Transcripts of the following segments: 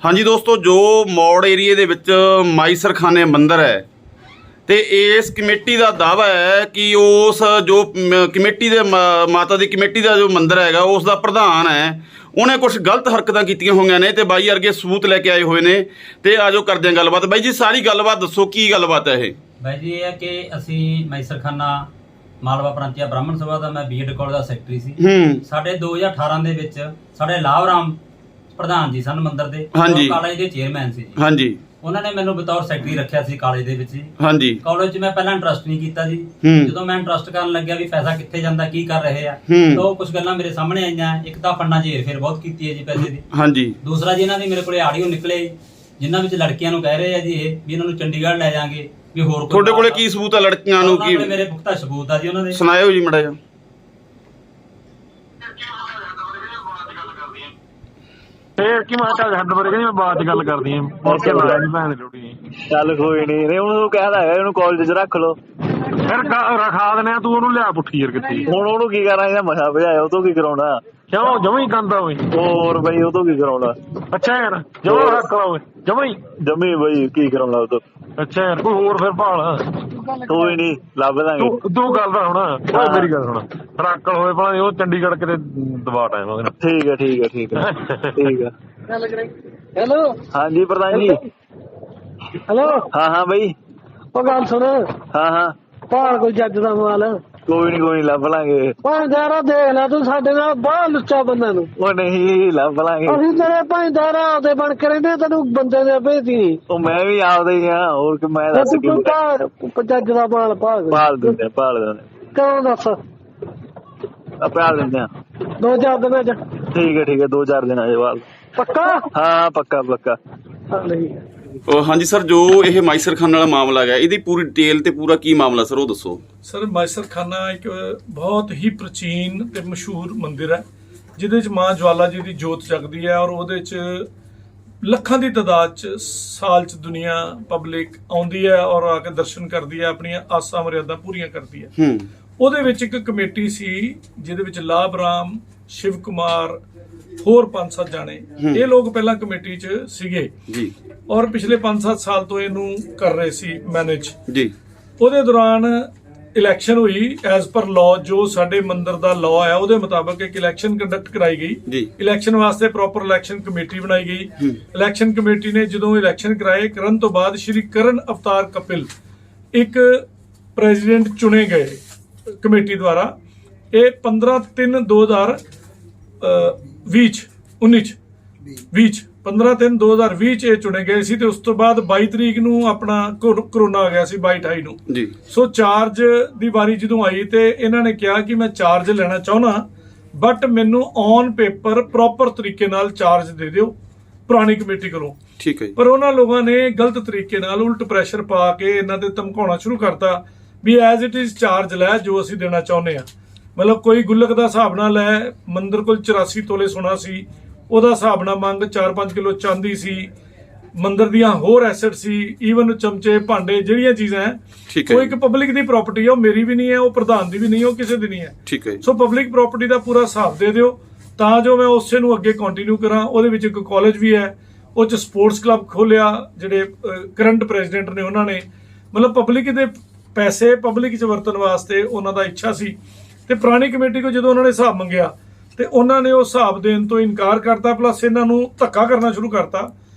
हाँ जी दोस्तों, जो मौड़ एरिए ਦੇ ਵਿੱਚ ਮਾਈਸਰ ਖਾਨੇ ਮੰਦਿਰ ਹੈ ਤੇ ਇਸ ਕਮੇਟੀ ਦਾ ਦਾਅਵਾ ਹੈ ਕਿ ਉਸ ਜੋ ਕਮੇਟੀ ਦੇ ਮਾਤਾ ਦੀ ਕਮੇਟੀ ਦਾ ਜੋ ਮੰਦਿਰ ਹੈਗਾ ਉਸ ਦਾ ਪ੍ਰਧਾਨ ਹੈ ਉਹਨੇ ਕੁਝ ਗਲਤ ਹਰਕਤਾਂ ਕੀਤੀਆਂ ਹੋਈਆਂ ਨੇ ਤੇ ਬਾਈ ਵਰਗੇ ਸਬੂਤ ਲੈ ਕੇ ਆਏ ਹੋਏ ਨੇ ਤੇ ਆਜੋ ਕਰਦੇ ਹਾਂ ਗੱਲਬਾਤ। ਬਾਈ ਜੀ ਸਾਰੀ ਗੱਲਬਾਤ ਦੱਸੋ, ਕੀ ਗੱਲਬਾਤ ਹੈ ਇਹ? ਬਾਈ ਜੀ ਇਹ ਹੈ ਕਿ ਅਸੀਂ ਮਾਈਸਰ ਖਾਨਾ ਮਾਲਵਾ ਪ੍ਰਾਂਤੀਆ ਬ੍ਰਾਹਮਣ ਸਭਾ ਦਾ ਮੈਂ ਬੀਐਡ ਕਾਲਜ ਦਾ ਸੈਕਟਰੀ ਸੀ। ਸਾਡੇ 2018 ਦੇ ਵਿੱਚ ਸਾਡੇ ਲਾਵਰਾਮ ਪ੍ਰਧਾਨ ਜੀ ਸਨ ਮੰਦਿਰ ਦੇ, ਕਾਲਜ ਦੇ ਚੇਅਰਮੈਨ ਸੀ ਜੀ। ਹਾਂਜੀ, ਉਹਨਾਂ ਨੇ ਮੈਨੂੰ ਬਤੌਰ ਸੈਕਟਰੀ ਰੱਖਿਆ ਸੀ ਕਾਲਜ ਦੇ ਵਿੱਚ ਜੀ। ਹਾਂਜੀ, ਕਾਲਜ 'ਚ ਮੈਂ ਪਹਿਲਾਂ ਇੰਟਰਸਟ ਨਹੀਂ ਕੀਤਾ ਜੀ। ਜਦੋਂ ਮੈਂ ਇੰਟਰਸਟ ਕਰਨ ਲੱਗਿਆ ਵੀ ਪੈਸਾ ਕਿੱਥੇ ਜਾਂਦਾ, ਕੀ ਕਰ ਰਹੇ ਆ, ਤਾਂ ਉਹ ਕੁਝ ਗੱਲਾਂ ਮੇਰੇ ਸਾਹਮਣੇ ਆਈਆਂ। ਇੱਕ ਤਾਂ ਫੰਡਾਂ 'ਚ ਹੇਰ-ਫੇਰ ਬਹੁਤ ਕੀਤੀ ਹੈ ਜੀ ਪੈਸੇ ਦੀ। ਹਾਂਜੀ, ਦੂਸਰਾ ਜੀ ਇਹਨਾਂ ਦੀ ਮੇਰੇ ਕੋਲੇ ਆਡੀਓ ਨਿਕਲੇ ਜਿਨ੍ਹਾਂ ਵਿੱਚ ਲੜਕੀਆਂ ਨੂੰ ਕਹਿ ਰਹੇ ਆ ਜੀ ਇਹ ਵੀ ਇਹਨਾਂ ਨੂੰ ਚੰਡੀਗੜ੍ਹ ਲੈ ਜਾਾਂਗੇ ਵੀ ਹੋਰ। ਤੁਹਾਡੇ ਕੋਲੇ ਕੀ ਸਬੂਤ ਆ ਲੜਕੀਆਂ ਨੂੰ? ਕੀ ਮੇਰੇ ਪੁਖਤਾ ਸਬੂਤ ਆ ਜੀ ਉਹਨਾਂ ਦੇ, ਸੁਣਾਇਓ ਜੀ ਮਾੜਾ ਜਿਹਾ। ਫੇਰ ਕੀ ਮੈਂ ਚੱਲ ਹੱਦ ਵਰ ਕਹਿੰਦੀ ਮੈਂ ਬਾਅਦ ਚ ਗੱਲ ਕਰਦੀ ਆਂ। ਭੈਣ ਜੋੜੀ ਚੱਲ ਕੋਈ ਨਹੀਂ, ਨਹੀਂ ਉਹਨੂੰ ਕਹਿੰਦਾ ਹੈਗਾ ਇਹਨੂੰ ਕਾਲਜ 'ਚ ਰੱਖ ਲਓ, ਫਿਰ ਰਖਾ ਦਿੰਦੇ ਆ। ਤੂੰ ਉਹਨੂੰ ਲਿਆ ਪੁੱਠੀ ਯਾਰ ਕਿੱਥੇ। ਹੁਣ ਉਹਨੂੰ ਕੀ ਕਰਾਂ, ਇਹਦਾ ਮਸਾ ਭਜਾਇਆ, ਉਹ ਤੋਂ ਕੀ ਕਰਾਉਣਾ? ਕਿਉਂ ਜਮੀ ਕੰਦਾ ਹੋਏ ਹੋਰ ਬਈ, ਉਹ ਤੋਂ ਕੀ ਕਰਾਉਣਾ? ਅੱਛਾ ਯਾਰ ਜਮਾ ਰੱਖ ਲਾਓ ਜਮੀ ਜਮੀ ਬਈ, ਕੀ ਕਰਾਉਣਾ ਉਹ ਤੋਂ? ਅੱਛਾ ਯਾਰ ਕੋਈ ਹੋਰ ਫਿਰ ਭਾਲ ਕੋਈ ਨਹੀਂ ਲੱਭ ਦਾਂਗੇ। ਤੂੰ ਗੱਲ ਦਾ ਹੁਣ ਮੇਰੀ ਗੱਲ ਸੁਣ, ਰਾਕਲ ਹੋਏ ਭਾਵੇਂ ਉਹ ਚੰਡੀਗੜ੍ਹ ਕਿਤੇ ਦਬਾ ਟਾਈਮ ਉਹਦੇ ਨਾਲ। ਠੀਕ ਹੈ ਠੀਕ ਹੈ ਠੀਕ ਹੈ ਠੀਕ ਹੈ। ਹੈਲੋ ਹਾਂਜੀ ਪ੍ਰਧਾਨ ਜੀ। ਹੈਲੋ ਹਾਂ ਹਾਂ ਬਈ, ਉਹ ਗੱਲ ਸੁਣ। ਹਾਂ ਹਾਂ ਭਾਲ ਕੋਈ ਜੱਜ ਦਾ ਮਾਲ। ਕੋਈ ਨਹੀਂ ਲੱਭ ਲਾਂਗੇ। ਭਾਂਦਾਰਾ ਦੇਖ ਲੈ ਤੂੰ, ਸਾਡੇ ਨਾਲ ਬਾਹਰ ਲੁੱਚਾ ਬੰਦਾ ਨੂੰ। ਉਹ ਨਹੀਂ ਲੱਭ ਲਾਂਗੇ, ਅਸੀਂ ਤੇਰੇ ਭਾਂਦਾਰਾ ਆਪਦੇ ਬਣ ਕੇ ਰਹਿੰਦੇ, ਤੈਨੂੰ ਬੰਦੇ ਦੇ ਭੇਜੀ। ਉਹ ਮੈਂ ਵੀ ਆਪਦਾ ਹੀ ਆ, ਹੋਰ ਕਿ ਮੈਂ ਦੱਸ ਕੀ ਜੱਜ ਦਾ ਮਾਲ ਭਾਲ ਦਿੰਦੇ ਕਿਉਂ ਦੱਸ? ਭਾਲ ਦਿੰਦੇ ਆ 2-4 ਦਿਨਾਂ ਚ। ਠੀਕ ਹੈ 2-4 ਦਿਨਾਂ ਦੇ ਬਾਅਦ ਪੱਕਾ? ਹਾਂ ਪੱਕਾ ਪੱਕਾ। ਹਾਂਜੀ ਸਰ, ਜੋ ਇਹ ਮਾਈਸਰ ਖਾਨਾ ਵਾਲਾ ਮਾਮਲਾ ਹੈ ਇਹਦੀ ਪੂਰੀ ਡਿਟੇਲ ਤੇ ਪੂਰਾ ਕੀ ਮਾਮਲਾ ਸਰ ਉਹ ਦੱਸੋ। ਸਰ ਮਾਈਸਰ ਖਾਨਾ ਇੱਕ ਬਹੁਤ ਹੀ ਪ੍ਰਾਚੀਨ ਤੇ ਮਸ਼ਹੂਰ ਮੰਦਿਰ ਹੈ ਜਿਹਦੇ ਚ ਮਾਂ ਜਵਾਲਾ ਜੀ ਦੀ ਜੋਤ ਜਗਦੀ ਹੈ ਔਰ ਉਹਦੇ ਚ ਲੱਖਾਂ ਦੀ ਤਾਦਾਦ ਚ ਸਾਲ ਚ ਦੁਨੀਆ ਪਬਲਿਕ ਆਉਂਦੀ ਹੈ ਔਰ ਆ ਕੇ ਦਰਸ਼ਨ ਕਰਦੀ ਹੈ, ਆਪਣੀਆਂ ਆਸਾਂ ਮਰਿਆਦਾਂ ਪੂਰੀਆਂ ਕਰਦੀ ਹੈ। ਉਹਦੇ ਵਿੱਚ ਇੱਕ ਕਮੇਟੀ ਸੀ ਜਿਹਦੇ ਵਿੱਚ ਲਾਭ ਰਾਮ, ਸ਼ਿਵ ਕੁਮਾਰ, ਹੋਰ 5-7 ਜਾਣੇ, ਇਹ ਲੋਕ ਪਹਿਲਾਂ ਕਮੇਟੀ 'ਚ ਸੀਗੇ ਜੀ ਔਰ ਪਿਛਲੇ 5-7 ਸਾਲ ਤੋਂ ਇਹਨੂੰ ਕਰ ਰਹੇ ਸੀ ਮੈਨੇਜ ਜੀ। ਉਹਦੇ ਦੌਰਾਨ ਇਲੈਕਸ਼ਨ ਹੋਈ ਐਜ਼ ਪਰ ਲਾਅ, ਜੋ ਸਾਡੇ ਮੰਦਿਰ ਦਾ ਲਾਅ ਹੈ ਉਹਦੇ ਮੁਤਾਬਕ ਇੱਕ ਇਲੈਕਸ਼ਨ ਕੰਡਕਟ ਕਰਾਈ ਗਈ ਜੀ। ਇਲੈਕਸ਼ਨ ਵਾਸਤੇ ਪ੍ਰੋਪਰ ਇਲੈਕਸ਼ਨ ਕਮੇਟੀ ਬਣਾਈ ਗਈ। ਇਲੈਕਸ਼ਨ ਕਮੇਟੀ ਨੇ ਜਦੋਂ ਇਲੈਕਸ਼ਨ ਕਰਨ ਤੋਂ ਬਾਅਦ ਸ਼੍ਰੀ ਕਰਨ ਅਵਤਾਰ ਕਪਿਲ ਇੱਕ ਪ੍ਰੈਜ਼ੀਡੈਂਟ ਚੁਣੇ ਗਏ ਕਮੇਟੀ ਦੁਆਰਾ। ਇਹ 15/3/2020 ਚ ਇਹ ਚੁਣੇ ਗਏ ਸੀ ਤੇ ਉਸ ਤੋਂ ਬਾਅਦ 22 ਤਰੀਕ ਨੂੰ ਆਪਣਾ ਕਰੋਨਾ ਆ ਗਿਆ ਸੀ, 22-28 ਨੂੰ ਜੀ। ਸੋ ਚਾਰਜ ਦੀ ਵਾਰੀ ਜਦੋਂ ਆਈ ਤੇ ਇਹਨਾਂ ਨੇ ਕਿਹਾ ਕਿ ਮੈਂ ਚਾਰਜ ਲੈਣਾ ਚਾਹੁੰਦਾ, ਬਟ ਮੈਨੂੰ ਔਨ ਪੇਪਰ ਪ੍ਰੋਪਰ ਤਰੀਕੇ ਨਾਲ ਚਾਰਜ ਦੇ ਦਿਓ ਪੁਰਾਣੀ ਕਮੇਟੀ ਕੋਲੋਂ। ਠੀਕ ਹੈ। ਪਰ ਉਹਨਾਂ ਲੋਕਾਂ ਨੇ ਗਲਤ ਤਰੀਕੇ ਨਾਲ ਉਲਟ ਪ੍ਰੈਸ਼ਰ ਪਾ ਕੇ ਇਹਨਾਂ ਤੇ ਧਮਕਾਉਣਾ ਸ਼ੁਰੂ ਕਰਤਾ ਵੀ ਐਜ਼ ਇਟ ਇਜ਼ ਚਾਰਜ ਲੈ ਜੋ ਅਸੀਂ ਦੇਣਾ ਚਾਹੁੰਦੇ ਆ। ਮਤਲਬ ਕੋਈ ਗੁੱਲਕ ਦਾ ਹਿਸਾਬ ਨਾਲ ਲੈ, ਮੰਦਿਰ ਕੋਲ 84 ਤੋਲੇ ਸੋਨਾ ਸੀ, ਉਹਦਾ ਹਿਸਾਬ ਨਾਲ ਮੰਗ 4-5 ਕਿਲੋ ਚਾਂਦੀ ਸੀ, ਮੰਦਿਰ ਦੀਆਂ ਹੋਰ ਐਸੈਟ ਸੀ, ਈਵਨ ਚਮਚੇ ਭਾਂਡੇ ਜਿਹੜੀਆਂ ਚੀਜ਼ਾਂ ਹੈ ਉਹ ਇੱਕ ਪਬਲਿਕ ਦੀ ਪ੍ਰਾਪਰਟੀ ਹੈ, ਉਹ ਮੇਰੀ ਵੀ ਨਹੀਂ ਹੈ, ਉਹ ਪ੍ਰਧਾਨ ਦੀ ਵੀ ਨਹੀਂ, ਉਹ ਕਿਸੇ ਦੀ ਨਹੀਂ ਹੈ। ਠੀਕ ਹੈ। ਸੋ ਪਬਲਿਕ ਪ੍ਰਾਪਰਟੀ ਦਾ ਪੂਰਾ ਹਿਸਾਬ ਦੇ ਦਿਓ ਤਾਂ ਜੋ ਮੈਂ ਉਸੇ ਨੂੰ ਅੱਗੇ ਕੰਟੀਨਿਊ ਕਰਾਂ। ਉਹਦੇ ਵਿੱਚ ਇੱਕ ਕਾਲਜ ਵੀ ਹੈ, ਉਹ 'ਚ ਸਪੋਰਟਸ ਕਲੱਬ ਖੋਲਿਆ, ਜਿਹੜੇ ਕਰੰਟ ਪ੍ਰੈਜ਼ੀਡੈਂਟ ਨੇ ਉਹਨਾਂ ਨੇ, ਮਤਲਬ ਪਬਲਿਕ ਦੇ ਪੈਸੇ ਪਬਲਿਕ 'ਚ ਵਰਤਣ ਵਾਸਤੇ ਉਹਨਾਂ ਦਾ ਇੱਛਾ ਸੀ। ਤੇ ਪੁਰਾਣੀ ਕਮੇਟੀ ਕੋਲ ਜਦੋਂ ਉਹਨਾਂ ਨੇ ਹਿਸਾਬ ਮੰਗਿਆ ਤੇ ਉਹਨਾਂ ਨੇ ਉਹ ਹਿਸਾਬ ਦੇਣ ਤੋਂ ਇਨਕਾਰ ਕਰਤਾ, ਪਲੱਸ ਇਹਨਾਂ ਨੂੰ ਧੱਕਾ ਕਰਨਾ ਸ਼ੁਰੂ ਕਰਤਾ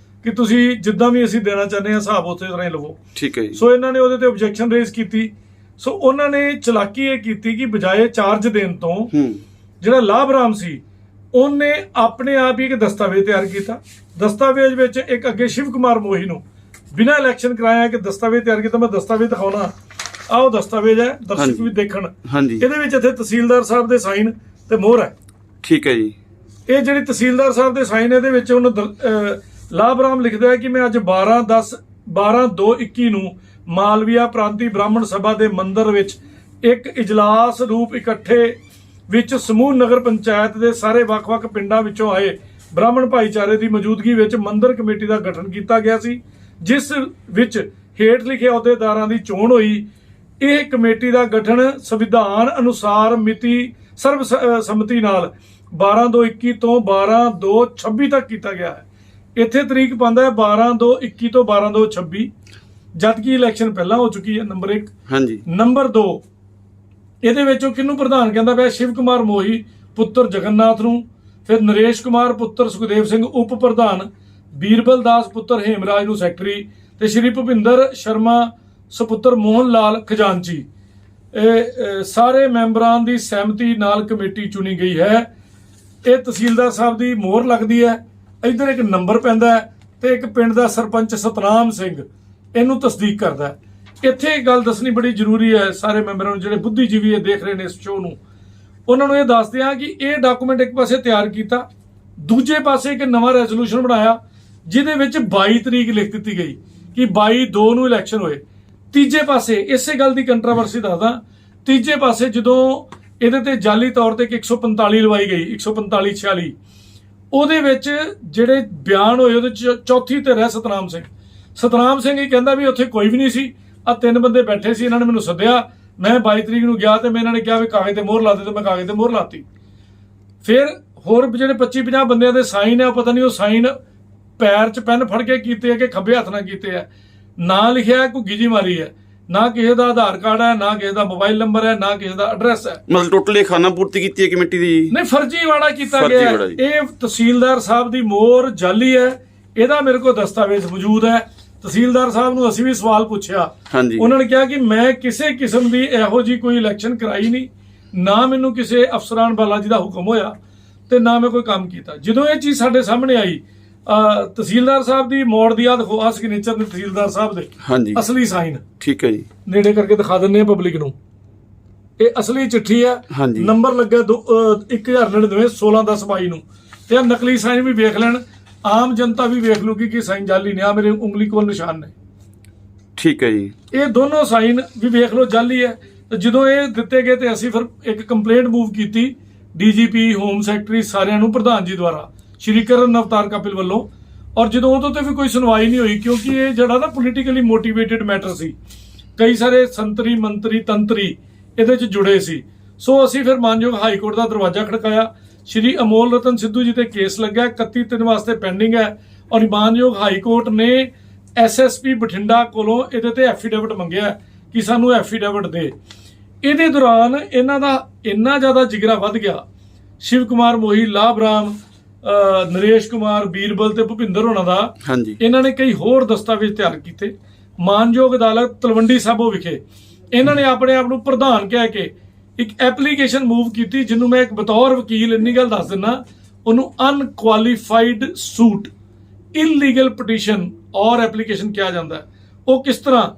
ਕਿ ਤੁਸੀਂ ਜਿੱਦਾਂ ਵੀ ਅਸੀਂ ਦੇਣਾ ਚਾਹੁੰਦੇ ਹਾਂ ਹਿਸਾਬ ਉਸੇ ਤਰ੍ਹਾਂ ਹੀ ਲਵੋ। ਠੀਕ ਹੈ। ਸੋ ਇਹਨਾਂ ਨੇ ਉਹਦੇ ਤੇ ਆਬਜੈਕਸ਼ਨ ਰੇਜ਼ ਕੀਤੀ। ਸੋ ਉਹਨਾਂ ਨੇ ਚਲਾਕੀ ਇਹ ਕੀਤੀ ਕਿ ਬਜਾਏ ਚਾਰਜ ਦੇਣ ਤੋਂ ਜਿਹੜਾ ਲਾਭ ਰਾਮ ਸੀ ਉਹਨੇ ਆਪਣੇ ਆਪ ਹੀ ਇੱਕ ਦਸਤਾਵੇਜ਼ ਤਿਆਰ ਕੀਤਾ। ਦਸਤਾਵੇਜ਼ ਵਿੱਚ ਇੱਕ ਅੱਗੇ ਸ਼ਿਵ ਕੁਮਾਰ ਮੋਹੀ ਨੂੰ ਬਿਨਾਂ ਇਲੈਕਸ਼ਨ ਕਰਾਇਆ ਇੱਕ ਦਸਤਾਵੇਜ਼ ਤਿਆਰ ਕੀਤਾ। ਮੈਂ ਦਸਤਾਵੇਜ਼ ਦਿਖਾਉਣਾ, ਆਹ ਦਸਤਾਵੇਜ਼ ਹੈ, ਦਰਸ਼ਕ ਵੀ ਦੇਖਣ। ਇਹਦੇ ਵਿੱਚ ਇੱਥੇ ਤਹਿਸੀਲਦਾਰ ਸਾਹਿਬ ਦੇ ਸਾਈਨ ਤੇ ਮੋਹਰ ਹੈ। ਠੀਕ ਹੈ ਜੀ। ਇਹ ਜਿਹੜੀ ਤਹਿਸੀਲਦਾਰ ਸਾਹਿਬ ਦੇ ਸਾਈਨ, ਇਹਦੇ ਵਿੱਚ ਹੁਣ ਲਾਭ ਰਾਮ ਲਿਖਦਾ ਹੈ ਕਿ ਮੈਂ ਅੱਜ 12/2/21 ਨੂੰ ਮਾਲਵੀਆ ਪ੍ਰਾਂਤੀ ਬ੍ਰਾਹਮਣ ਸਭਾ ਦੇ ਮੰਦਿਰ ਵਿੱਚ ਇੱਕ ਇਜਲਾਸ ਰੂਪ ਇਕੱਠੇ ਵਿੱਚ ਸਮੂਹ ਨਗਰ ਪੰਚਾਇਤ ਦੇ ਸਾਰੇ ਵੱਖ-ਵੱਖ ਪਿੰਡਾਂ ਵਿੱਚੋਂ ਆਏ ਬ੍ਰਾਹਮਣ ਭਾਈਚਾਰੇ ਦੀ ਮੌਜੂਦਗੀ ਵਿੱਚ ਮੰਦਿਰ ਕਮੇਟੀ ਦਾ ਗਠਨ ਕੀਤਾ ਗਿਆ ਸੀ, ਜਿਸ ਵਿੱਚ ਹੇਠ ਲਿਖੇ ਅਹੁਦੇਦਾਰਾਂ ਦੀ ਚੋਣ ਹੋਈ। ਇਹ ਕਮੇਟੀ ਦਾ ਗਠਨ ਸੰਵਿਧਾਨ ਅਨੁਸਾਰ ਮਿਤੀ ਸਰਬਸੰਮਤੀ ਨਾਲ 12/2/21 ਤੋਂ 12/2/26 ਤੱਕ ਕੀਤਾ ਗਿਆ ਹੈ। ਇੱਥੇ ਤਰੀਕ ਪਾਉਂਦਾ ਹੈ 12/2/21 ਤੋਂ 12/2/26, ਜਦਕਿ ਇਲੈਕਸ਼ਨ ਪਹਿਲਾਂ ਹੋ ਚੁੱਕੀ ਹੈ। ਨੰਬਰ 1। ਹਾਂਜੀ। ਨੰਬਰ 2, ਇਹਦੇ ਵਿੱਚੋਂ ਕਿਹਨੂੰ ਪ੍ਰਧਾਨ ਕਹਿੰਦਾ ਪਿਆ? ਸ਼ਿਵ ਕੁਮਾਰ ਮੋਹੀ ਪੁੱਤਰ ਜਗਨਨਾਥ ਨੂੰ, ਫਿਰ ਨਰੇਸ਼ ਕੁਮਾਰ ਪੁੱਤਰ ਸੁਖਦੇਵ ਸਿੰਘ ਉਪ ਪ੍ਰਧਾਨ, ਬੀਰਬਲ ਦਾਸ ਪੁੱਤਰ ਹੇਮਰਾਜ ਨੂੰ ਸੈਕਟਰੀ, ਤੇ ਸ਼੍ਰੀ ਭੁਪਿੰਦਰ ਸ਼ਰਮਾ ਸੁਪੁੱਤਰ ਮੋਹਨ ਲਾਲ ਖਜ਼ਾਨਚੀ। ਇਹ ਸਾਰੇ ਮੈਂਬਰਾਂ ਦੀ ਸਹਿਮਤੀ ਨਾਲ ਕਮੇਟੀ ਚੁਣੀ ਗਈ ਹੈ। ਇਹ ਤਹਿਸੀਲਦਾਰ ਸਾਹਿਬ ਦੀ ਮੋਹਰ ਲੱਗਦੀ ਹੈ। ਇੱਧਰ ਇੱਕ ਨੰਬਰ ਪੈਂਦਾ ਹੈ ਤੇ ਇੱਕ ਪਿੰਡ ਦਾ ਸਰਪੰਚ ਸਤਨਾਮ ਸਿੰਘ ਇਹਨੂੰ ਤਸਦੀਕ ਕਰਦਾ ਹੈ। ਇੱਥੇ ਇੱਕ ਗੱਲ ਦੱਸਣੀ ਬੜੀ ਜ਼ਰੂਰੀ ਹੈ ਸਾਰੇ ਮੈਂਬਰਾਂ ਨੂੰ, ਜਿਹੜੇ ਬੁੱਧੀਜੀਵੀ ਇਹ ਦੇਖ ਰਹੇ ਨੇ ਇਸ ਸ਼ੋਅ ਨੂੰ, ਉਹਨਾਂ ਨੂੰ ਇਹ ਦੱਸਦੇ ਹਾਂ ਕਿ ਇਹ ਡਾਕੂਮੈਂਟ ਇੱਕ ਪਾਸੇ ਤਿਆਰ ਕੀਤਾ, ਦੂਜੇ ਪਾਸੇ ਇੱਕ ਨਵਾਂ ਰੈਜ਼ੋਲੂਸ਼ਨ ਬਣਾਇਆ ਜਿਹਦੇ ਵਿੱਚ 22 ਤਰੀਕ ਲਿਖ ਦਿੱਤੀ ਗਈ ਕਿ 22/2 ਨੂੰ ਇਲੈਕਸ਼ਨ ਹੋਏ। ਤੀਜੇ ਪਾਸੇ ਇਸੇ ਗੱਲ ਦੀ ਕੰਟਰੋਵਰਸੀ ਦੱਸਦਾ, ਤੀਜੇ ਪਾਸੇ ਜਦੋਂ ਇਹਦੇ ਤੇ ਜਾਲੀ ਤੌਰ ਤੇ 145 ਲਵਾਈ ਗਈ, 145/46, ਉਹਦੇ ਵਿੱਚ ਜਿਹੜੇ ਬਿਆਨ ਹੋਏ ਉਹਦੇ ਚ ਚੌਥੀ ਧਿਰ ਹੈ ਸਤਨਾਮ ਸਿੰਘ। ਸਤਨਾਮ ਸਿੰਘ ਹੀ ਕਹਿੰਦਾ ਵੀ ਉੱਥੇ ਕੋਈ ਵੀ ਨਹੀਂ ਸੀ, ਆ 3 ਬੰਦੇ ਬੈਠੇ ਸੀ, ਇਹਨਾਂ ਨੇ ਮੈਨੂੰ ਸੱਦਿਆ, ਮੈਂ 22 ਤਰੀਕ ਨੂੰ ਗਿਆ ਤੇ ਮੈਂ ਇਹਨਾਂ ਨੇ ਕਿਹਾ ਵੀ ਕਾਗਜ਼ ਤੇ ਮੋਹਰ ਲਾ ਦੇ, ਤੇ ਮੈਂ ਕਾਗਜ਼ ਤੇ ਮੋਹਰ ਲਾਤੀ। ਫਿਰ ਹੋਰ ਜਿਹੜੇ 25-50 ਬੰਦਿਆਂ ਦੇ ਸਾਈਨ ਹੈ, ਉਹ ਪਤਾ ਨਹੀਂ ਉਹ ਸਾਈਨ ਪੈਰ 'ਚ ਪੈਨ ਫੜ ਕੇ ਕੀਤੇ ਹੈ ਕਿ ਖੱਬੇ ਹੱਥ ਨਾਲ ਕੀਤੇ ਹੈ। ਨਾਂ ਲਿਖਿਆ ਹੈ ਘੁੱਗੀ ਜੀ ਮਾਰੀ ਹੈ, ਨਾ ਕਿਸੇ ਦਾ ਆਧਾਰ ਕਾਰਡ ਹੈ, ਨਾ ਕਿਸੇ ਦਾ ਮੋਬਾਈਲ ਨੰਬਰ ਹੈ, ਨਾ ਕਿਸੇ ਦਾ ਐਡਰੈਸ ਹੈ। ਮਤਲਬ ਟੋਟਲੀ ਖਾਨਾ ਪੂਰਤੀ ਕੀਤੀ ਹੈ ਕਮੇਟੀ ਦੀ? ਨਹੀਂ, ਫਰਜ਼ੀਵਾੜਾ ਕੀਤਾ ਗਿਆ। ਇਹ ਤਹਿਸੀਲਦਾਰ ਸਾਹਿਬ ਦੀ ਮੋਹਰ ਜਾਲੀ ਹੈ। ਇਹਦਾ ਮੇਰੇ ਕੋਲ ਦਸਤਾਵੇਜ਼ ਮੌਜੂਦ ਹੈ। ਤਹਿਸੀਲਦਾਰ ਸਾਹਿਬ ਨੂੰ ਅਸੀਂ ਵੀ ਸਵਾਲ ਪੁੱਛਿਆ, ਉਹਨਾਂ ਨੇ ਕਿਹਾ ਕਿ ਮੈਂ ਕਿਸੇ ਕਿਸਮ ਦੀ ਇਹੋ ਜੀ ਕੋਈ ਇਲੈਕਸ਼ਨ ਕਰਾਈ ਨਹੀਂ, ਨਾ ਮੈਨੂੰ ਕਿਸੇ ਅਫਸਰਾਨ ਬਾਲਾ ਜੀ ਦਾ ਹੁਕਮ ਹੋਇਆ ਤੇ ਨਾ ਮੈਂ ਕੋਈ ਕੰਮ ਕੀਤਾ। ਜਦੋਂ ਇਹ ਚੀਜ਼ ਸਾਡੇ ਸਾਹਮਣੇ ਆਈ, ਤਹਿਸੀਲਦਾਰ ਸਾਹਿਬ ਦੀ ਮੋੜ ਦੀ ਆ ਸਿਗਨੇਚਰ ਨੇ ਤਹਿਸੀਲਦਾਰ ਸਾਹਿਬ ਦੇ, ਅਸਲੀ ਸਾਈਨ। ਠੀਕ ਹੈ ਜੀ, ਨੇੜੇ ਕਰਕੇ ਦਿਖਾ ਦਿੰਦੇ ਆ ਪਬਲਿਕ ਨੂੰ। ਇਹ ਅਸਲੀ ਚਿੱਠੀ ਹੈ, ਨੰਬਰ ਲੱਗਾ 1099 16/10/22 ਨੂੰ, ਤੇ ਨਕਲੀ ਸਾਈਨ ਵੀ ਵੇਖ ਲੈਣ, ਆਮ ਜਨਤਾ ਵੀ ਵੇਖ ਲੂਗੀ ਕਿ ਸਾਈਨ ਜਾਲੀ ਨੇ। ਆ ਮੇਰੇ ਉਂਗਲੀ ਕੋਲ ਨਿਸ਼ਾਨ ਨੇ। ਠੀਕ ਹੈ ਜੀ, ਇਹ ਦੋਨੋਂ ਸਾਈਨ ਵੀ ਵੇਖ ਲਓ ਜਾਲੀ ਹੈ। ਤੇ ਜਦੋਂ ਇਹ ਦਿੱਤੇ ਗਏ ਤੇ ਅਸੀਂ ਫਿਰ ਇੱਕ ਕੰਪਲੇਂਟ ਮੂਵ ਕੀਤੀ ਡੀਜੀਪੀ, ਹੋਮ ਸੈਕਟਰੀ, ਸਾਰਿਆਂ ਨੂੰ, ਪ੍ਰਧਾਨ ਜੀ ਦੁਆਰਾ, ਸ਼੍ਰੀ ਕਰਨ ਅਵਤਾਰ ਕਪਿਲ ਵੱਲੋਂ। ਔਰ ਜਦੋਂ ਉਦੋਂ ਤੇ ਵੀ ਕੋਈ ਸੁਣਵਾਈ ਨਹੀਂ ਹੋਈ, ਕਿਉਂਕਿ ਇਹ ਜਿਹੜਾ ਨਾ ਪੋਲੀਟੀਕਲੀ ਮੋਟੀਵੇਟਡ ਮੈਟਰ ਸੀ, ਕਈ ਸਾਰੇ ਸੰਤਰੀ ਮੰਤਰੀ ਤੰਤਰੀ ਇਹਦੇ 'ਚ ਜੁੜੇ ਸੀ। ਸੋ ਅਸੀਂ ਫਿਰ ਮਾਨਯੋਗ ਹਾਈ ਕੋਰਟ ਦਾ ਦਰਵਾਜ਼ਾ ਖੜਕਾਇਆ। ਸ਼੍ਰੀ ਅਮੋਲ ਰਤਨ ਸਿੱਧੂ ਜੀ ਤੇ ਕੇਸ ਲੱਗਿਆ, 31/3 ਵਾਸਤੇ ਪੈਂਡਿੰਗ ਹੈ। ਔਰ ਮਾਨਯੋਗ ਹਾਈ ਕੋਰਟ ਨੇ ਐਸਐਸਪੀ ਬਠਿੰਡਾ ਕੋਲੋਂ ਇਹਦੇ ਤੇ ਐਫੀਡੇਵਿਟ ਮੰਗਿਆ ਕਿ ਸਾਨੂੰ ਐਫੀਡੇਵਿਟ ਦੇ। ਇਹਦੇ ਦੌਰਾਨ ਇਹਨਾਂ ਦਾ ਇੰਨਾ ਜ਼ਿਆਦਾ ਜਿਗਰਾ ਵੱਧ ਗਿਆ, ਸ਼ਿਵ ਕੁਮਾਰ ਮੋਹੀ, ਲਾਭ ਰਾਮ, ਨਰੇਸ਼ ਕੁਮਾਰ, ਬੀਰਬਲ ਤੇ ਭੁਪਿੰਦਰ ਹੋਣਾ ਦਾ, ਇਹਨਾਂ ਨੇ ਕਈ ਹੋਰ ਦਸਤਾਵੇਜ਼ ਤਿਆਰ ਕੀਤੇ। ਮਾਨਯੋਗ ਅਦਾਲਤ ਤਲਵੰਡੀ ਸਾਬੋ ਵਿਖੇ ਇਹਨਾਂ ਨੇ ਆਪਣੇ ਆਪ ਨੂੰ ਪ੍ਰਧਾਨ ਕਹਿ ਕੇ ਇੱਕ ਐਪਲੀਕੇਸ਼ਨ ਮੂਵ ਕੀਤੀ, ਜਿਹਨੂੰ ਮੈਂ ਇੱਕ ਬਤੌਰ ਵਕੀਲ ਇੰਨੀ ਗੱਲ ਦੱਸ ਦਿੰਦਾ, ਉਹਨੂੰ ਅਨਕੁਆਲੀਫਾਈਡ ਸੂਟ, ਇਲੀਗਲ ਪਟੀਸ਼ਨ ਔਰ ਐਪਲੀਕੇਸ਼ਨ ਕਿਹਾ ਜਾਂਦਾ। ਉਹ ਕਿਸ ਤਰ੍ਹਾਂ,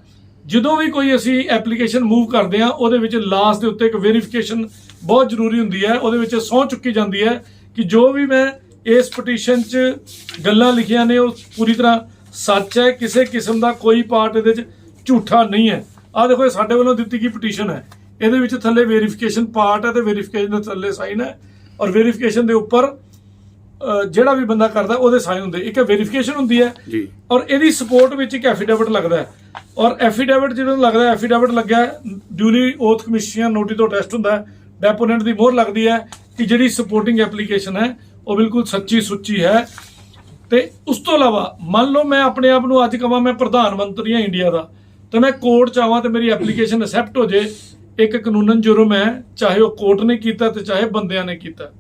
ਜਦੋਂ ਵੀ ਕੋਈ ਅਸੀਂ ਐਪਲੀਕੇਸ਼ਨ ਮੂਵ ਕਰਦੇ ਹਾਂ, ਉਹਦੇ ਵਿੱਚ ਲਾਸਟ ਦੇ ਉੱਤੇ ਇੱਕ ਵੈਰੀਫਿਕੇਸ਼ਨ ਬਹੁਤ ਜ਼ਰੂਰੀ ਹੁੰਦੀ ਹੈ। ਉਹਦੇ ਵਿੱਚ ਸਹੁੰ ਚੁੱਕੀ ਜਾਂਦੀ ਹੈ ਕਿ ਜੋ ਵੀ ਮੈਂ ਇਸ ਪਟੀਸ਼ਨ 'ਚ ਗੱਲਾਂ ਲਿਖੀਆਂ ਨੇ ਉਹ ਪੂਰੀ ਤਰ੍ਹਾਂ ਸੱਚ ਹੈ, ਕਿਸੇ ਕਿਸਮ ਦਾ ਕੋਈ ਪਾਰਟ ਇਹਦੇ 'ਚ ਝੂਠਾ ਨਹੀਂ ਹੈ। ਆਹ ਦੇਖੋ, ਇਹ ਸਾਡੇ ਵੱਲੋਂ ਦਿੱਤੀ ਗਈ ਪਟੀਸ਼ਨ ਹੈ, ਇਹਦੇ ਵਿੱਚ ਥੱਲੇ ਵੈਰੀਫਿਕੇਸ਼ਨ ਪਾਰਟ ਹੈ ਤੇ ਵੈਰੀਫਿਕੇਸ਼ਨ ਦੇ ਥੱਲੇ ਸਾਈਨ ਹੈ, ਔਰ ਵੈਰੀਫਿਕੇਸ਼ਨ ਦੇ ਉੱਪਰ ਜਿਹੜਾ ਵੀ ਬੰਦਾ ਕਰਦਾ ਉਹਦੇ ਸਾਈਨ ਹੁੰਦੇ। ਇੱਕ ਵੈਰੀਫਿਕੇਸ਼ਨ ਹੁੰਦੀ ਹੈ ਔਰ ਇਹਦੀ ਸਪੋਰਟ ਵਿੱਚ ਇੱਕ ਐਫੀਡੇਵਿਟ ਲੱਗਦਾ ਹੈ। ਔਰ ਐਫੀਡੇਵਿਟ ਜਦੋਂ ਲੱਗਦਾ, ਐਫੀਡੇਵਿਟ ਲੱਗਿਆ, ਡਿਊਲੀ ਓਥ ਕਮਿਸ਼ਨ ਨੋਟਿਸ ਤੋਂ ਟੈਸਟ ਹੁੰਦਾ ਹੈ, ਡੈਪੋਨੈਂਟ ਦੀ ਮੋਹਰ ਲੱਗਦੀ ਹੈ ਕਿ ਜਿਹੜੀ ਸਪੋਰਟਿੰਗ ਐਪਲੀਕੇਸ਼ਨ ਹੈ ਉਹ ਬਿਲਕੁਲ ਸੱਚੀ ਸੁੱਚੀ ਹੈ। ਤੇ ਉਸ ਤੋਂ ਇਲਾਵਾ ਮੰਨ ਲਓ ਮੈਂ ਆਪਣੇ ਆਪ ਨੂੰ ਅੱਜ ਕਹਾਂ ਮੈਂ ਪ੍ਰਧਾਨ ਮੰਤਰੀ ਹਾਂ ਇੰਡੀਆ ਦਾ, ਤੇ ਮੈਂ ਕੋਰਟ 'ਚ ਆਵਾਂ ਤੇ ਮੇਰੀ ਐਪਲੀਕੇਸ਼ਨ ਐਕਸੈਪਟ ਹੋ ਜੇ, ਇੱਕ ਕਾਨੂੰਨਨ ਜੁਰਮ ਹੈ, ਚਾਹੇ ਉਹ ਕੋਰਟ ਨੇ ਕੀਤਾ ਤੇ ਚਾਹੇ ਬੰਦਿਆਂ ਨੇ ਕੀਤਾ।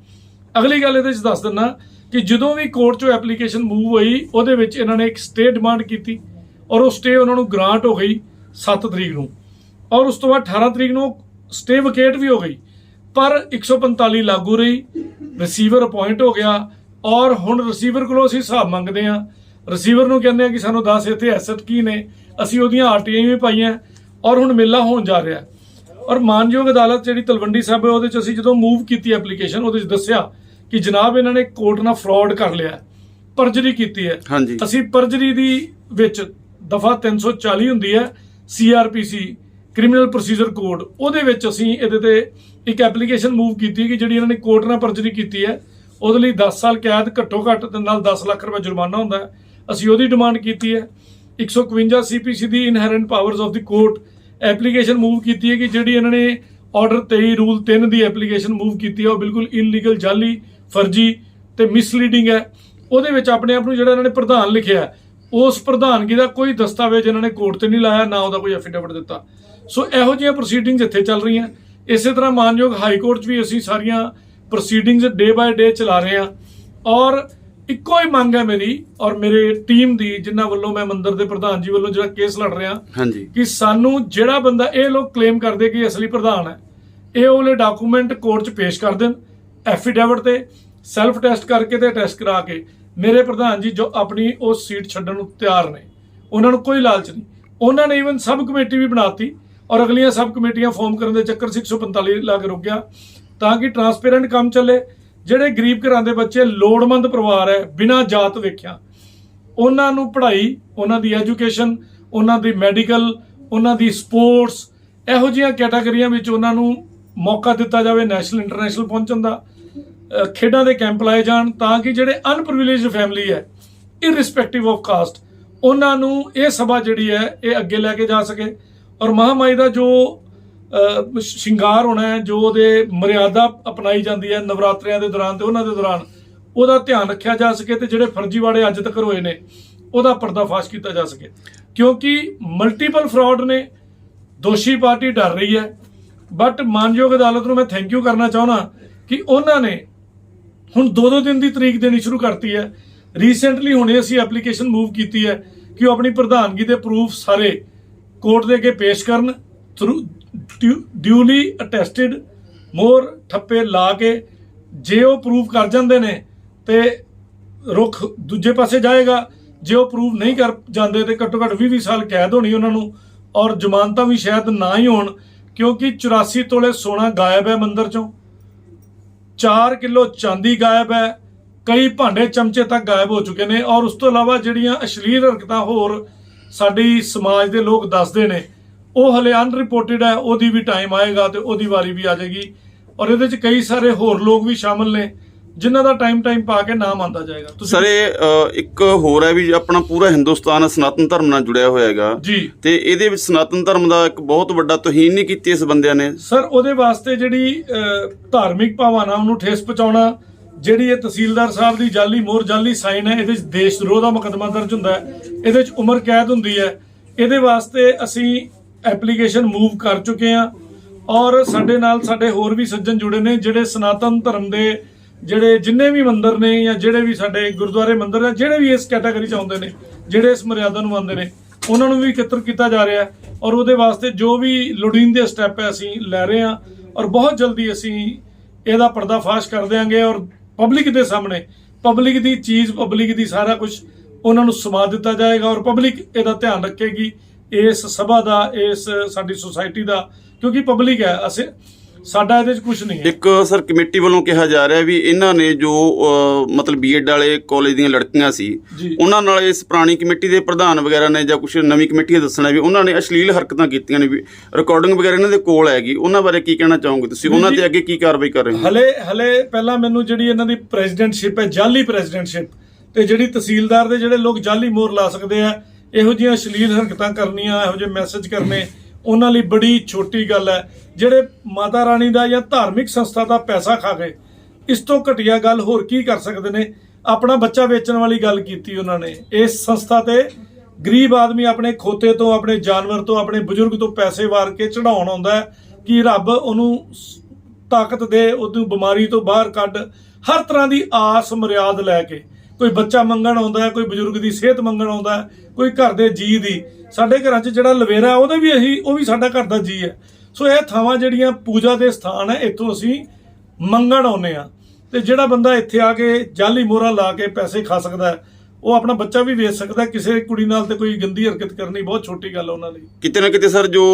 ਅਗਲੀ ਗੱਲ ਇਹਦੇ 'ਚ ਦੱਸ ਦਿੰਦਾ ਕਿ ਜਦੋਂ ਵੀ ਕੋਰਟ 'ਚੋਂ ਐਪਲੀਕੇਸ਼ਨ ਮੂਵ ਹੋਈ, ਉਹਦੇ ਵਿੱਚ ਇਹਨਾਂ ਨੇ ਇੱਕ ਸਟੇ ਡਿਮਾਂਡ ਕੀਤੀ ਔਰ ਉਹ ਸਟੇ ਉਹਨਾਂ ਨੂੰ ਗ੍ਰਾਂਟ ਹੋ ਗਈ 7 ਤਰੀਕ ਨੂੰ, ਔਰ ਉਸ ਤੋਂ ਬਾਅਦ 18 ਤਰੀਕ ਨੂੰ ਸਟੇ ਵਕੇਟ ਵੀ ਹੋ ਗਈ, ਪਰ 145 ਲਾਗੂ ਰਹੀ, ਰਿਸੀਵਰ ਅਪਾਇੰਟ ਹੋ ਗਿਆ। ਔਰ ਹੁਣ ਰਿਸੀਵਰ ਕੋਲੋਂ ਅਸੀਂ ਹਿਸਾਬ ਮੰਗਦੇ ਹਾਂ, ਰਿਸੀਵਰ ਨੂੰ ਕਹਿੰਦੇ ਆ ਕਿ ਸਾਨੂੰ ਦੱਸ ਇੱਥੇ ਐਸੈਟ ਕੀ ਨੇ, ਅਸੀਂ ਉਹਦੀਆਂ ਆਰਟੀਆਈ ਵੀ ਪਾਈਆਂ, ਔਰ ਹੁਣ ਮੇਲਾ ਹੋਣ ਜਾ ਰਿਹਾ। ਔਰ ਮਾਨਯੋਗ ਅਦਾਲਤ ਜਿਹੜੀ ਤਲਵੰਡੀ ਸਾਬੋ ਹੈ, ਉਹਦੇ 'ਚ ਅਸੀਂ ਜਦੋਂ ਮੂਵ ਕੀਤੀ ਐਪਲੀਕੇਸ਼ਨ, ਉਹਦੇ 'ਚ ਦੱਸਿਆ ਕਿ ਜਨਾਬ ਇਹਨਾਂ ਨੇ ਕੋਰਟ ਨਾਲ ਫਰਾਡ ਕਰ ਲਿਆ, ਪਰਜਰੀ ਕੀਤੀ ਹੈ। ਅਸੀਂ ਪਰਜਰੀ ਦੀ ਵਿੱਚ ਦਫਾ 340 ਹੁੰਦੀ ਹੈ CRPC ਕ੍ਰਿਮੀਨਲ ਪ੍ਰੋਸੀਜਰ ਕੋਡ, ਉਹਦੇ ਵਿੱਚ ਅਸੀਂ ਇਹਦੇ ਤੇ ਇੱਕ ਐਪਲੀਕੇਸ਼ਨ ਮੂਵ ਕੀਤੀ ਕਿ ਜਿਹੜੀ ਇਹਨਾਂ ਨੇ ਕੋਰਟ ਨਾਲ ਪਰਜਰੀ ਕੀਤੀ ਹੈ ਉਹਦੇ ਲਈ 10 ਸਾਲ ਕੈਦ ਘੱਟੋ ਘੱਟ ਤੇ ਨਾਲ 10 ਲੱਖ ਰੁਪਏ ਜੁਰਮਾਨਾ ਹੁੰਦਾ ਹੈ। ਅਸੀਂ ਉਹਦੀ ਡਿਮਾਂਡ ਕੀਤੀ ਹੈ। 151 CPC ਦੀ inherent powers of the court application move ਕੀਤੀ ਹੈ ਕਿ ਜਿਹੜੀ ਇਹਨਾਂ ਨੇ ਆਰਡਰ 23 ਰੂਲ 3 ਦੀ ਐਪਲੀਕੇਸ਼ਨ ਮੂਵ ਕੀਤੀ ਹੈ ਉਹ ਬਿਲਕੁਲ ਇਲੀਗਲ, ਜਾਲੀ, ਫਰਜੀ ਤੇ ਮਿਸਲੀਡਿੰਗ ਹੈ। ਉਹਦੇ ਵਿੱਚ ਆਪਣੇ ਆਪ ਨੂੰ ਜਿਹੜਾ ਇਹਨਾਂ ਨੇ ਪ੍ਰਧਾਨ ਲਿਖਿਆ, ਉਸ ਪ੍ਰਧਾਨਗੀ ਦਾ ਕੋਈ ਦਸਤਾਵੇਜ਼ ਇਹਨਾਂ ਨੇ ਕੋਰਟ ਤੇ ਨਹੀਂ ਲਾਇਆ, ਨਾ ਉਹਦਾ ਕੋਈ ਐਫੀਡੇਵਿਟ ਦਿੱਤਾ। ਸੋ ਇਹੋ ਜਿਹੀਆਂ ਪ੍ਰੋਸੀਡਿੰਗਸ ਇੱਥੇ ਚੱਲ ਰਹੀਆਂ। ਇਸੇ ਤਰ੍ਹਾਂ ਮਾਨਯੋਗ ਹਾਈ ਕੋਰਟ 'ਚ ਵੀ ਅਸੀਂ ਸਾਰੀਆਂ ਪ੍ਰੋਸੀਡਿੰਗਸ ਡੇ ਬਾਏ ਡੇ ਚਲਾ ਰਹੇ ਹਾਂ। ਔਰ ਇੱਕੋ ਹੀ ਮੰਗ ਹੈ ਮੇਰੀ ਔਰ ਮੇਰੇ ਟੀਮ ਦੀ, ਜਿਨ੍ਹਾਂ ਵੱਲੋਂ ਮੈਂ ਮੰਦਿਰ ਦੇ ਪ੍ਰਧਾਨ ਜੀ ਵੱਲੋਂ ਜਿਹੜਾ ਕੇਸ ਲੜ ਰਿਹਾ, ਕਿ ਸਾਨੂੰ ਜਿਹੜਾ ਬੰਦਾ ਇਹ ਲੋਕ ਕਲੇਮ ਕਰਦੇ ਕਿ ਅਸਲੀ ਪ੍ਰਧਾਨ ਹੈ, ਇਹ ਉਹਲੇ ਡਾਕੂਮੈਂਟ ਕੋਰਟ 'ਚ ਪੇਸ਼ ਕਰ ਦੇਣ, ਐਫੀਡੇਵਿਟ ਤੇ ਸੈਲਫ ਟੈਸਟ ਕਰਕੇ ਤੇ ਟੈਸਟ ਕਰਾ ਕੇ। ਮੇਰੇ ਪ੍ਰਧਾਨ ਜੀ ਜੋ ਆਪਣੀ ਉਹ ਸੀਟ ਛੱਡਣ ਨੂੰ ਤਿਆਰ ਨੇ, ਉਹਨਾਂ ਨੂੰ ਕੋਈ ਲਾਲਚ ਨਹੀਂ। ਉਹਨਾਂ ਨੇ ਈਵਨ ਸਬ ਕਮੇਟੀ ਵੀ ਬਣਾਤੀ ਔਰ ਅਗਲੀਆਂ ਸਬ ਕਮੇਟੀਆਂ ਫਾਰਮ ਕਰਨ ਦੇ ਚੱਕਰ 145 ਲਾ ਕੇ ਰੁਕਿਆ ਤਾਂ ਕਿ ਟਰਾਂਸਪੇਰੈਂਟ ਕੰਮ ਚੱਲੇ। ਜਿਹੜੇ ਗਰੀਬ ਘਰਾਂ ਦੇ ਬੱਚੇ, ਲੋੜਵੰਦ ਪਰਿਵਾਰ ਹੈ, ਬਿਨਾਂ ਜਾਤ ਵੇਖਿਆ, ਉਹਨਾਂ ਨੂੰ ਪੜ੍ਹਾਈ, ਉਹਨਾਂ ਦੀ ਐਜੂਕੇਸ਼ਨ, ਉਹਨਾਂ ਦੀ ਮੈਡੀਕਲ, ਉਹਨਾਂ ਦੀ ਸਪੋਰਟਸ, ਇਹੋ ਜਿਹੀਆਂ ਕੈਟਾਗਰੀਆਂ ਵਿੱਚ ਉਹਨਾਂ ਨੂੰ ਮੌਕਾ ਦਿੱਤਾ ਜਾਵੇ ਨੈਸ਼ਨਲ ਇੰਟਰਨੈਸ਼ਨਲ ਪਹੁੰਚਣ ਦਾ। ਖੇਡਾਂ ਦੇ ਕੈਂਪ ਲਾਏ ਜਾਣ ਤਾਂ ਕਿ ਜਿਹੜੇ ਅਨਪ੍ਰਿਵਿਲੇਜਡ ਫੈਮਿਲੀ ਹੈ, ਇਰਰਿਸਪੈਕਟਿਵ ਆਫ ਕਾਸਟ, ਉਹਨਾਂ ਨੂੰ ਇਹ ਸਭਾ ਜਿਹੜੀ ਹੈ ਇਹ ਅੱਗੇ ਲੈ ਕੇ ਜਾ ਸਕੇ। ਔਰ ਮਹਾਮਾਈ ਦਾ ਜੋ ਸ਼ਿੰਗਾਰ ਹੋਣਾ ਹੈ, ਜੋ ਉਹਦੇ ਮਰਿਆਦਾ ਅਪਣਾਈ ਜਾਂਦੀ ਹੈ ਨਵਰਾਤਰਿਆਂ ਦੇ ਦੌਰਾਨ ਤੇ ਉਹਨਾਂ ਦੇ ਦੌਰਾਨ, ਉਹਦਾ ਧਿਆਨ ਰੱਖਿਆ ਜਾ ਸਕੇ ਤੇ ਜਿਹੜੇ ਫਰਜ਼ੀਵਾੜੇ ਅੱਜ ਤੱਕ ਹੋਏ ਨੇ ਉਹਦਾ ਪਰਦਾਫਾਸ਼ ਕੀਤਾ ਜਾ ਸਕੇ। ਕਿਉਂਕਿ ਮਲਟੀਪਲ ਫਰਾਡ ਨੇ, ਦੋਸ਼ੀ ਪਾਰਟੀ ਡਰ ਰਹੀ ਹੈ। ਬਟ ਮਾਨਯੋਗ ਅਦਾਲਤ ਨੂੰ ਮੈਂ ਥੈਂਕ ਯੂ ਕਰਨਾ ਚਾਹੁੰਦਾ ਕਿ ਉਹਨਾਂ ਨੇ ਹੁਣ 2-2 ਦਿਨ ਦੀ ਤਰੀਕ ਦੇਣੀ ਸ਼ੁਰੂ ਕਰਤੀ ਹੈ। ਰੀਸੈਂਟਲੀ ਹੁਣੇ ਅਸੀਂ ਐਪਲੀਕੇਸ਼ਨ ਮੂਵ ਕੀਤੀ ਹੈ ਕਿ ਉਹ ਆਪਣੀ ਪ੍ਰਧਾਨਗੀ ਦੇ ਪ੍ਰੂਫ ਸਾਰੇ ਕੋਰਟ ਦੇ ਅੱਗੇ ਪੇਸ਼ ਕਰਨ, ਥਰੂ ਡਿਊਲੀ ਅਟੈਸਟਿਡ, ਮੋਹਰ ਠੱਪੇ ਲਾ ਕੇ। ਜੇ ਉਹ ਪ੍ਰੂਵ ਕਰ ਜਾਂਦੇ ਨੇ ਤੇ ਰੁੱਖ ਦੂਜੇ ਪਾਸੇ ਜਾਏਗਾ, ਜੇ ਉਹ ਪ੍ਰੂਵ ਨਹੀਂ ਕਰ ਜਾਂਦੇ ਤੇ ਘੱਟੋ ਘੱਟ 20 ਸਾਲ ਕੈਦ ਹੋਣੀ ਉਹਨਾਂ ਨੂੰ ਔਰ ਜ਼ਮਾਨਤਾਂ ਵੀ ਸ਼ਾਇਦ ਨਾ ਹੀ ਹੋਣ। ਕਿਉਂਕਿ 84 ਤੋਲੇ ਸੋਨਾ ਗਾਇਬ ਹੈ ਮੰਦਿਰ ਚੋਂ, 4 ਕਿਲੋ ਚਾਂਦੀ ਗਾਇਬ ਹੈ, ਕਈ ਭਾਂਡੇ ਚਮਚੇ ਤੱਕ ਗਾਇਬ ਹੋ ਚੁੱਕੇ ਨੇ। ਔਰ ਉਸ ਤੋਂ ਇਲਾਵਾ ਜਿਹੜੀਆਂ ਅਸ਼ਲੀਲ ਹਰਕਤਾਂ ਹੋਰ ਸਾਡੀ ਸਮਾਜ ਦੇ ਲੋਕ ਦੱਸਦੇ ਨੇ, ਉਹ ਹਲੇ ਅਨਰਿਪੋਰਟਡ ਹੈ। ਉਹਦੀ ਵੀ ਟਾਈਮ ਆਏਗਾ ਤੇ ਉਹਦੀ ਵਾਰੀ ਵੀ ਆ ਜਾਏਗੀ। ਔਰ ਇਹਦੇ 'ਚ ਕਈ ਸਾਰੇ ਹੋਰ ਲੋਕ ਵੀ ਸ਼ਾਮਲ ਨੇ ਜਿਨ੍ਹਾਂ ਦਾ ਟਾਈਮ ਪਾ ਕੇ ਨਾਮ ਆਉਂਦਾ ਜਾਏਗਾ। ਸਰ ਇੱਕ ਹੋਰ ਹੈ ਵੀ ਆਪਣਾ ਪੂਰਾ ਹਿੰਦੁਸਤਾਨ ਸਨਾਤਨ ਧਰਮ ਨਾਲ ਜੁੜਿਆ ਹੋਇਆ ਹੈਗਾ ਜੀ, ਤੇ ਇਹਦੇ ਵਿੱਚ ਸਨਾਤਨ ਧਰਮ ਦਾ ਇੱਕ ਬਹੁਤ ਵੱਡਾ ਤੋਹੀਨ ਨਹੀਂ ਕੀਤੀ ਇਸ ਬੰਦਿਆਂ ਨੇ। ਸਰ ਉਹਦੇ ਵਾਸਤੇ ਜਿਹੜੀ ਧਾਰਮਿਕ ਭਾਵਨਾ ਨੂੰ ਠੇਸ ਪਹੁੰਚਾਉਣਾ, ਜਿਹੜੀ ਇਹ ਤਹਿਸੀਲਦਾਰ ਸਾਹਿਬ ਦੀ ਜਾਲੀ ਮੋਹਰ, ਜਾਲੀ ਸਾਈਨ ਹੈ, ਇਹਦੇ 'ਚ ਦੇਸ਼ ਦਰੋਹ ਦਾ ਮੁਕੱਦਮਾ ਦਰਜ ਹੁੰਦਾ ਹੈ, ਇਹਦੇ 'ਚ ਉਮਰ ਕੈਦ ਹੁੰਦੀ ਹੈ। ਇਹਦੇ ਵਾਸਤੇ ਅਸੀਂ ਐਪਲੀਕੇਸ਼ਨ ਮੂਵ ਕਰ ਚੁੱਕੇ ਹਾਂ ਔਰ ਸਾਡੇ ਨਾਲ ਸਾਡੇ ਹੋਰ ਵੀ ਸੱਜਣ ਜੁੜੇ ਨੇ ਜਿਹੜੇ ਸਨਾਤਨ ਧਰਮ ਦੇ ਜਿਹੜੇ ਜਿੰਨੇ ਵੀ ਮੰਦਿਰ ਨੇ ਜਾਂ ਜਿਹੜੇ ਵੀ ਸਾਡੇ ਗੁਰਦੁਆਰੇ ਮੰਦਿਰ ਨੇ, ਜਿਹੜੇ ਵੀ ਇਸ ਕੈਟਾਗਰੀ 'ਚ ਆਉਂਦੇ ਨੇ, ਜਿਹੜੇ ਇਸ ਮਰਿਆਦਾ ਨੂੰ ਮੰਨਦੇ ਨੇ, ਉਹਨਾਂ ਨੂੰ ਵੀ ਇਕੱਤਰ ਕੀਤਾ ਜਾ ਰਿਹਾ ਹੈ। ਔਰ ਉਹਦੇ ਵਾਸਤੇ ਜੋ ਵੀ ਲੋੜੀਂਦੇ ਸਟੈਪ ਹੈ ਅਸੀਂ ਲੈ ਰਹੇ ਹਾਂ ਔਰ ਬਹੁਤ ਜਲਦੀ ਅਸੀਂ ਇਹਦਾ ਪਰਦਾਫਾਸ਼ ਕਰ ਦਿਆਂਗੇ ਔਰ ਪਬਲਿਕ ਦੇ ਸਾਹਮਣੇ, ਪਬਲਿਕ ਦੀ ਚੀਜ਼, ਪਬਲਿਕ ਦੀ ਸਾਰਾ ਕੁਝ ਉਹਨਾਂ ਨੂੰ ਸਮਾ ਦਿੱਤਾ ਜਾਏਗਾ ਔਰ ਪਬਲਿਕ ਇਹਦਾ ਧਿਆਨ ਰੱਖੇਗੀ ਇਸ ਸਭਾ ਦਾ, ਇਸ ਸਾਡੀ ਸੁਸਾਇਟੀ ਦਾ, ਕਿਉਂਕਿ ਪਬਲਿਕ ਹੈ, ਅਸੀਂ ਸਾਡਾ ਇਹਦੇ 'ਚ ਕੁਝ ਨਹੀਂ ਹੈ। ਇੱਕ ਸਰ ਕਮੇਟੀ ਵੱਲੋਂ ਕਿਹਾ ਜਾ ਰਿਹਾ ਵੀ ਇਹਨਾਂ ਨੇ ਜੋ ਮਤਲਬ ਬੀਐਡ ਵਾਲੇ ਕਾਲਜ ਦੀਆਂ ਲੜਕੀਆਂ ਸੀ, ਉਹਨਾਂ ਨਾਲ ਇਸ ਪੁਰਾਣੀ ਕਮੇਟੀ ਦੇ ਪ੍ਰਧਾਨ ਵਗੈਰਾ ਨੇ ਜਾਂ ਕੁਝ ਨਵੀਂ ਕਮੇਟੀ ਦੱਸਣਾ ਵੀ ਉਹਨਾਂ ਨੇ ਅਸ਼ਲੀਲ ਹਰਕਤਾਂ ਕੀਤੀਆਂ ਨੇ, ਵੀ ਰਿਕਾਰਡਿੰਗ ਵਗੈਰਾ ਇਹਨਾਂ ਦੇ ਕੋਲ ਹੈਗੀ। ਉਹਨਾਂ ਬਾਰੇ ਕੀ ਕਹਿਣਾ ਚਾਹੋਗੇ ਤੁਸੀਂ? ਉਹਨਾਂ ਤੇ ਅੱਗੇ ਕੀ ਕਾਰਵਾਈ ਕਰ ਰਹੇ ਹੋ? ਹਲੇ ਪਹਿਲਾਂ ਮੈਨੂੰ ਜਿਹੜੀ ਇਹਨਾਂ ਦੀ ਪ੍ਰੈਜ਼ੀਡੈਂਟਸ਼ਿਪ ਹੈ, ਜਾਲੀ ਪ੍ਰੈਜ਼ੀਡੈਂਟਸ਼ਿਪ, ਤੇ ਜਿਹੜੀ ਤਹਿਸੀਲਦਾਰ ਦੇ ਜਿਹੜੇ ਲੋਕ ਜਾਲੀ ਮੋਹਰ ਲਾ ਸਕਦੇ ਆ, ਇਹੋ ਜਿਹੀਆਂ ਅਸ਼ਲੀਲ ਹਰਕਤਾਂ ਕਰਨੀਆਂ, ਇਹੋ ਜਿਹੇ ਮੈਸੇਜ ਕਰਨੇ, ਉਹਨਾਂ ਲਈ ਬੜੀ ਛੋਟੀ ਗੱਲ ਹੈ। ਜਿਹੜੇ ਮਾਤਾ ਰਾਣੀ ਦਾ ਜਾਂ ਧਾਰਮਿਕ ਸੰਸਥਾ ਦਾ ਪੈਸਾ ਖਾ ਗਏ, ਇਸ ਤੋਂ ਘਟੀਆ ਗੱਲ ਹੋਰ ਕੀ ਕਰ ਸਕਦੇ ਨੇ? ਆਪਣਾ ਬੱਚਾ ਵੇਚਣ ਵਾਲੀ ਗੱਲ ਕੀਤੀ ਉਹਨਾਂ ਨੇ। ਇਸ ਸੰਸਥਾ ਤੇ ਗਰੀਬ ਆਦਮੀ ਆਪਣੇ ਖੋਤੇ ਤੋਂ, ਆਪਣੇ ਜਾਨਵਰ ਤੋਂ, ਆਪਣੇ ਬਜ਼ੁਰਗ ਤੋਂ ਪੈਸੇ ਵਾਰ ਕੇ ਚੜਾਉਣ ਆਉਂਦਾ ਹੈ ਕਿ ਰੱਬ ਉਹਨੂੰ ਤਾਕਤ ਦੇ, ਉਹਨੂੰ ਬਿਮਾਰੀ ਤੋਂ ਬਾਹਰ ਕੱਢ। ਹਰ ਤਰ੍ਹਾਂ ਦੀ ਆਸ ਮਰਿਆਦ ਲੈ ਕੇ ਕੋਈ ਬੱਚਾ ਮੰਗਣ ਆਉਂਦਾ ਹੈ, ਕੋਈ ਬਜ਼ੁਰਗ ਦੀ ਸਿਹਤ ਮੰਗਣ ਆਉਂਦਾ ਹੈ, ਕੋਈ ਘਰ ਦੇ ਜੀਅ ਦੀ। ਸਾਡੇ ਘਰਾਂ 'ਚ ਜਿਹੜਾ ਲਵੇਰਾ ਉਹਦਾ ਵੀ ਉਹ ਵੀ ਸਾਡਾ ਘਰ ਦਾ ਜੀਅ ਹੈ। ਸੋ ਇਹ ਥਾਵਾਂ ਜਿਹੜੀਆਂ ਪੂਜਾ ਦੇ ਸਥਾਨ ਹੈ, ਇੱਥੋਂ ਅਸੀਂ ਮੰਗਣ ਆਉਂਦੇ ਹਾਂ। ਤੇ ਜਿਹੜਾ ਬੰਦਾ ਇੱਥੇ ਆ ਕੇ ਜਾਲੀ ਮੋਹਰਾਂ ਲਾ ਕੇ ਪੈਸੇ ਖਾ ਸਕਦਾ ਹੈ, ਉਹ ਆਪਣਾ ਬੱਚਾ ਵੀ ਵੇਚ ਸਕਦਾ। ਕਿਸੇ ਕੁੜੀ ਨਾਲ ਤੇ ਕੋਈ ਗੰਦੀ ਹਰਕਤ ਕਰਨੀ ਬਹੁਤ ਛੋਟੀ ਗੱਲ ਉਹਨਾਂ ਲਈ। ਕਿਤੇ ਨਾ ਕਿਤੇ ਸਰ ਜੋ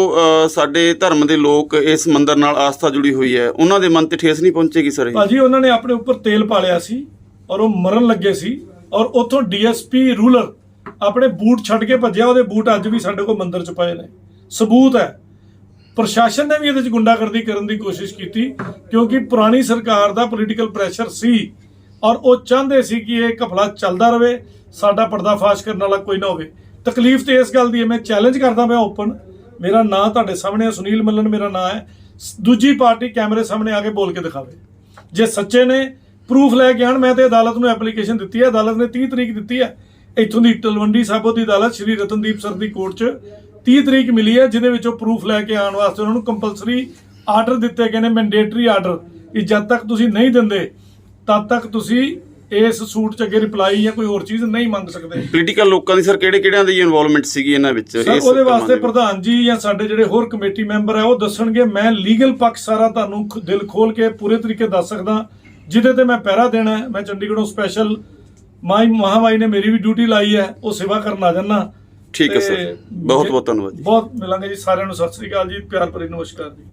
ਸਾਡੇ ਧਰਮ ਦੇ ਲੋਕ ਇਸ ਮੰਦਿਰ ਨਾਲ ਆਸਥਾ ਜੁੜੀ ਹੋਈ ਹੈ, ਉਹਨਾਂ ਦੇ ਮਨ ਤੇ ਠੇਸ ਨਹੀਂ ਪਹੁੰਚੇਗੀ ਸਰ? ਭਾਜੀ ਉਹਨਾਂ ਨੇ ਆਪਣੇ ਉੱਪਰ ਤੇਲ ਪਾਲਿਆ ਸੀ ਔਰ ਉਹ ਮਰਨ ਲੱਗੇ ਸੀ ਔਰ ਉੱਥੋਂ ਡੀਐਸਪੀ ਰੂਲਰ ਆਪਣੇ ਬੂਟ ਛੱਡ ਕੇ ਭੱਜਿਆ। ਉਹਦੇ ਬੂਟ ਅੱਜ ਵੀ ਸਾਡੇ ਕੋਲ ਮੰਦਿਰ 'ਚ ਪਏ ਨੇ, ਸਬੂਤ ਹੈ। ਪ੍ਰਸ਼ਾਸਨ ਨੇ ਵੀ ਇਹਦੇ 'ਚ ਗੁੰਡਾਗਰਦੀ ਕਰਨ ਦੀ ਕੋਸ਼ਿਸ਼ ਕੀਤੀ ਕਿਉਂਕਿ ਪੁਰਾਣੀ ਸਰਕਾਰ ਦਾ ਪੋਲੀਟੀਕਲ ਪ੍ਰੈਸ਼ਰ ਸੀ ਔਰ ਉਹ ਚਾਹੁੰਦੇ ਸੀ ਕਿ ਇਹ ਘਪਲਾ ਚੱਲਦਾ ਰਹੇ, ਸਾਡਾ ਪਰਦਾਫਾਸ਼ ਕਰਨ ਵਾਲਾ ਕੋਈ ਨਾ ਹੋਵੇ। ਤਕਲੀਫ ਤੇ ਇਸ ਗੱਲ ਦੀ ਹੈ, ਮੈਂ ਚੈਲੰਜ ਕਰਦਾ ਮੈਂ ਓਪਨ, ਮੇਰਾ ਨਾਂ ਤੁਹਾਡੇ ਸਾਹਮਣੇ, ਸੁਨੀਲ ਮੱਲਨ ਮੇਰਾ ਨਾਂ ਹੈ। ਦੂਜੀ ਪਾਰਟੀ ਕੈਮਰੇ ਸਾਹਮਣੇ ਆ ਕੇ ਬੋਲ ਕੇ ਦਿਖਾਵੇ। ਜੇ ਸੱਚੇ ਨੇ ਪ੍ਰੂਫ ਲੈ ਕੇ ਆਣ। ਮੈਂ ਤੇ ਅਦਾਲਤ ਨੂੰ ਐਪਲੀਕੇਸ਼ਨ ਦਿੱਤੀ ਹੈ, ਅਦਾਲਤ ਨੇ 30 ਤਰੀਕ ਦਿੱਤੀ ਹੈ। ਇੱਥੋਂ ਦੀ ਤਲਵੰਡੀ ਸਾਬੋ ਦੀ ਅਦਾਲਤ ਸ਼੍ਰੀ ਰਤਨਦੀਪ ਸਰ ਦੀ ਕੋਰਟ 'ਚ 30 ਤਰੀਕ ਮਿਲੀ ਹੈ, ਜਿਹਦੇ ਵਿੱਚ ਉਹ ਪ੍ਰੂਫ ਲੈ ਕੇ ਆਉਣ ਵਾਸਤੇ ਉਹਨਾਂ ਨੂੰ ਕੰਪਲਸਰੀ ਆਰਡਰ ਦਿੱਤੇ ਗਏ ਨੇ, ਮੈਂਡੇਟਰੀ ਆਰਡਰ, ਕਿ ਜਦ ਤੱਕ ਤੁਸੀਂ ਨਹੀਂ ਦਿੰਦੇ ਤਦ ਤੱਕ ਤੁਸੀਂ ਇਸ ਸੂਟ 'ਚ ਅੱਗੇ ਰਿਪਲਾਈ ਜਾਂ ਕੋਈ ਹੋਰ ਚੀਜ਼ ਨਹੀਂ ਮੰਗ ਸਕਦੇ। ਪੋਲੀਟੀਕਲ ਲੋਕਾਂ ਦੀ ਸਰ ਕਿਹੜਿਆਂ ਦੀ ਇਨਵੋਲਵਮੈਂਟ ਸੀਗੀ ਇਹਨਾਂ ਵਿੱਚ? ਸਰ ਉਹਦੇ ਵਾਸਤੇ ਪ੍ਰਧਾਨ ਜੀ ਜਾਂ ਸਾਡੇ ਜਿਹੜੇ ਹੋਰ ਕਮੇਟੀ ਮੈਂਬਰ ਹੈ ਉਹ ਦੱਸਣਗੇ। ਮੈਂ ਲੀਗਲ ਪੱਖ ਸਾਰਾ ਤੁਹਾਨੂੰ ਦਿਲ ਖੋਲ ਕੇ ਪੂਰੇ ਤਰੀਕੇ ਦੱਸ ਸਕਦਾ, ਜਿਹਦੇ ਤੇ ਮੈਂ ਪਹਿਰਾ ਦੇਣਾ। ਮੈਂ ਚੰਡੀਗੜ੍ਹੋਂ ਸਪੈਸ਼ਲ ਮਹਾਮਾਈ ਨੇ ਮੇਰੀ ਵੀ ਡਿਊਟੀ ਲਾਈ ਹੈ, ਉਹ ਸੇਵਾ ਕਰਨ ਆ ਜਾਣਾ। ਠੀਕ ਹੈ ਸਰ, ਬਹੁਤ ਬਹੁਤ ਧੰਨਵਾਦ ਜੀ। ਬਹੁਤ ਮਿਲਾਂਗੇ ਜੀ ਸਾਰਿਆਂ ਨੂੰ। ਸਤਿ ਸ੍ਰੀ ਅਕਾਲ ਜੀ, ਪਿਆਰ ਭਰੀ ਨਮਸਕਾਰ ਜੀ।